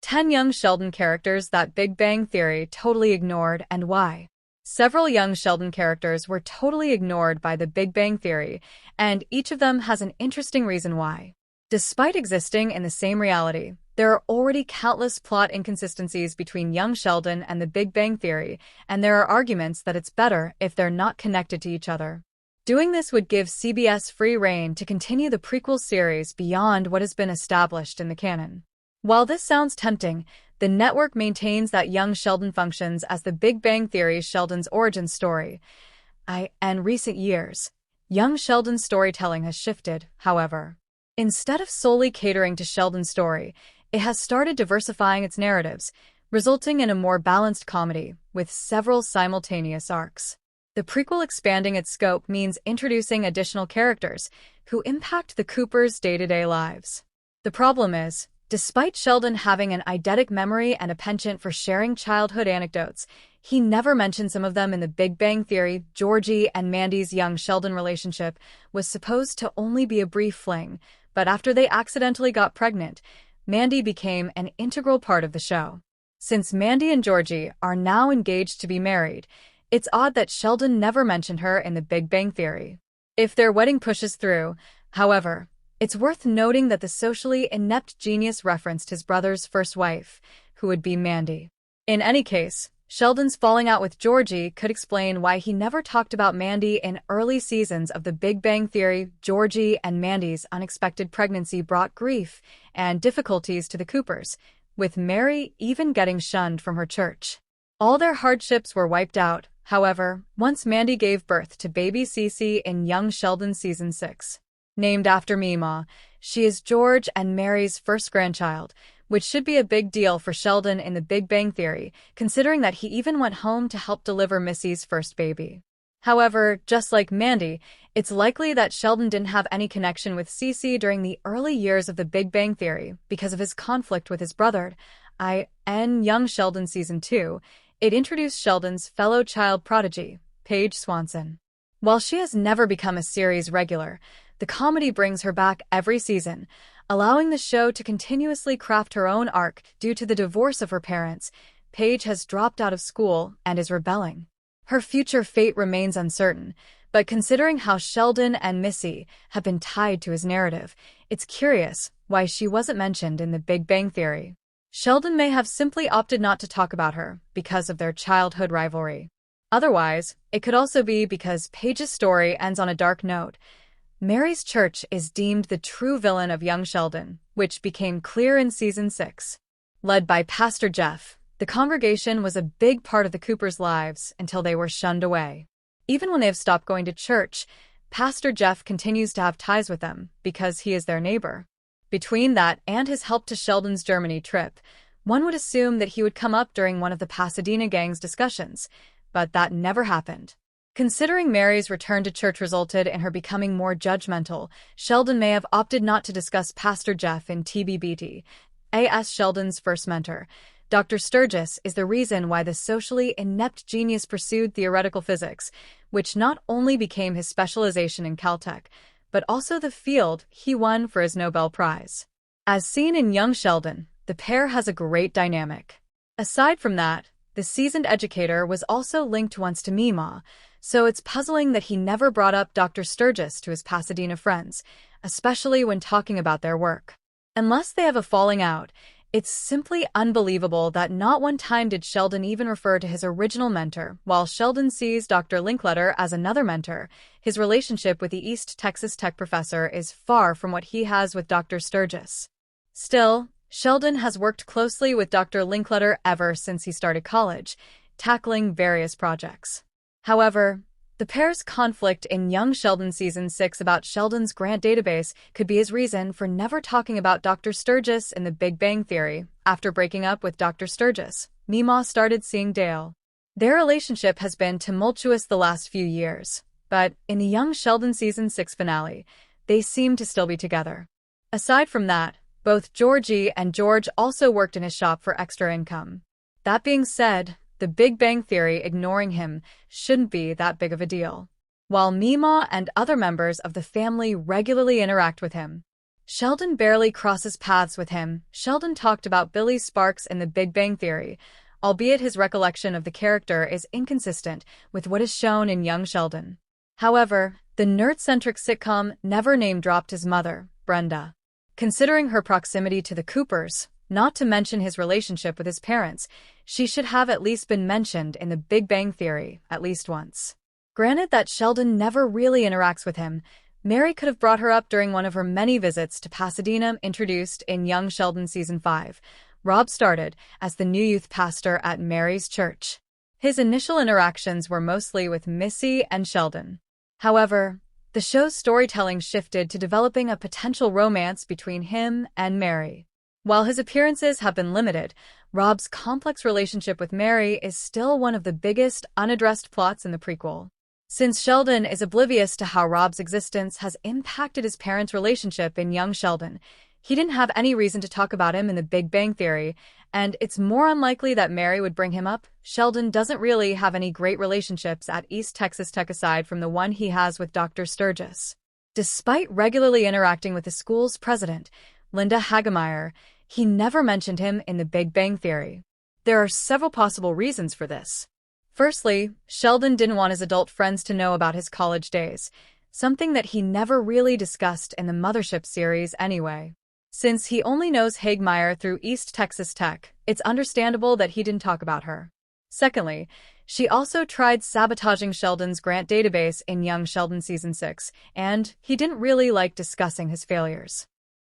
10 young Sheldon characters that Big Bang Theory totally ignored and why. Several young Sheldon characters were totally ignored by the Big Bang Theory, and each of them has an interesting reason why. Despite existing in the same reality, there are already countless plot inconsistencies between young Sheldon and the Big Bang Theory, and there are arguments that it's better if they're not connected to each other. Doing this would give CBS free rein to continue the prequel series beyond what has been established in the canon. While this sounds tempting, the network maintains that young Sheldon functions as the Big Bang Theory Sheldon's origin story. In recent years, young Sheldon's storytelling has shifted, however. Instead of solely catering to Sheldon's story, it has started diversifying its narratives, resulting in a more balanced comedy with several simultaneous arcs. The prequel expanding its scope means introducing additional characters who impact the Coopers' day-to-day lives. The problem is, despite Sheldon having an eidetic memory and a penchant for sharing childhood anecdotes, he never mentioned some of them in the Big Bang Theory. Georgie and Mandy's young Sheldon relationship was supposed to only be a brief fling, but after they accidentally got pregnant, Mandy became an integral part of the show. Since Mandy and Georgie are now engaged to be married, it's odd that Sheldon never mentioned her in the Big Bang Theory. If their wedding pushes through, however, it's worth noting that the socially inept genius referenced his brother's first wife, who would be Mandy. In any case, Sheldon's falling out with Georgie could explain why he never talked about Mandy in early seasons of The Big Bang Theory. Georgie and Mandy's unexpected pregnancy brought grief and difficulties to the Coopers, with Mary even getting shunned from her church. All their hardships were wiped out, however, once Mandy gave birth to baby Cece in young Sheldon Season 6. Named after Mima, she is George and Mary's first grandchild, which should be a big deal for Sheldon in the Big Bang Theory, considering that he even went home to help deliver Missy's first baby. However, just like Mandy, it's likely that Sheldon didn't have any connection with Cece during the early years of the Big Bang Theory because of his conflict with his brother. In young Sheldon Season 2, it introduced Sheldon's fellow child prodigy, Paige Swanson. While she has never become a series regular, the comedy brings her back every season, allowing the show to continuously craft her own arc. Due to the divorce of her parents, Paige has dropped out of school and is rebelling. Her future fate remains uncertain, but considering how Sheldon and Missy have been tied to his narrative, it's curious why she wasn't mentioned in the Big Bang Theory. Sheldon may have simply opted not to talk about her because of their childhood rivalry. Otherwise, it could also be because Paige's story ends on a dark note. Mary's church is deemed the true villain of young Sheldon, which became clear in Season 6. Led by Pastor Jeff, the congregation was a big part of the Coopers' lives until they were shunned away. Even when they have stopped going to church, Pastor Jeff continues to have ties with them because he is their neighbor. Between that and his help to Sheldon's Germany trip, one would assume that he would come up during one of the Pasadena gang's discussions, but that never happened. Considering Mary's return to church resulted in her becoming more judgmental, Sheldon may have opted not to discuss Pastor Jeff in TBBT. As Sheldon's first mentor, Dr. Sturgis is the reason why the socially inept genius pursued theoretical physics, which not only became his specialization in Caltech, but also the field he won for his Nobel Prize. As seen in young Sheldon, the pair has a great dynamic. Aside from that, the seasoned educator was also linked once to Mima, so it's puzzling that he never brought up Dr. Sturgis to his Pasadena friends, especially when talking about their work. Unless they have a falling out, it's simply unbelievable that not one time did Sheldon even refer to his original mentor. While Sheldon sees Dr. Linkletter as another mentor, his relationship with the East Texas Tech professor is far from what he has with Dr. Sturgis. Still, Sheldon has worked closely with Dr. Linkletter ever since he started college, tackling various projects. However, the pair's conflict in young Sheldon Season 6 about Sheldon's grant database could be his reason for never talking about Dr. Sturgis in the Big Bang Theory. After breaking up with Dr. Sturgis, Mima started seeing Dale. Their relationship has been tumultuous the last few years, but in the young Sheldon Season 6 finale, they seem to still be together. Aside from that, both Georgie and George also worked in his shop for extra income. That being said, the Big Bang Theory ignoring him shouldn't be that big of a deal. While Mima and other members of the family regularly interact with him, Sheldon barely crosses paths with him. Sheldon talked about Billy Sparks in The Big Bang Theory, albeit his recollection of the character is inconsistent with what is shown in young Sheldon. However, the nerd-centric sitcom never name-dropped his mother, Brenda. Considering her proximity to the Coopers, not to mention his relationship with his parents, she should have at least been mentioned in The Big Bang Theory at least once. Granted that Sheldon never really interacts with him, Mary could have brought her up during one of her many visits to Pasadena introduced in Young Sheldon Season 5. Rob started as the new youth pastor at Mary's church. His initial interactions were mostly with Missy and Sheldon. However, the show's storytelling shifted to developing a potential romance between him and Mary. While his appearances have been limited, Rob's complex relationship with Mary is still one of the biggest unaddressed plots in the prequel. Since Sheldon is oblivious to how Rob's existence has impacted his parents' relationship in young Sheldon, he didn't have any reason to talk about him in The Big Bang Theory, and it's more unlikely that Mary would bring him up. Sheldon doesn't really have any great relationships at East Texas Tech aside from the one he has with Dr. Sturgis. Despite regularly interacting with the school's president, Linda Hagemeyer, he never mentioned him in The Big Bang Theory. There are several possible reasons for this. Firstly, Sheldon didn't want his adult friends to know about his college days, something that he never really discussed in the Mothership series anyway. Since he only knows Hagemeyer through East Texas Tech, it's understandable that he didn't talk about her. Secondly, she also tried sabotaging Sheldon's grant database in Young Sheldon Season 6, and he didn't really like discussing his failures.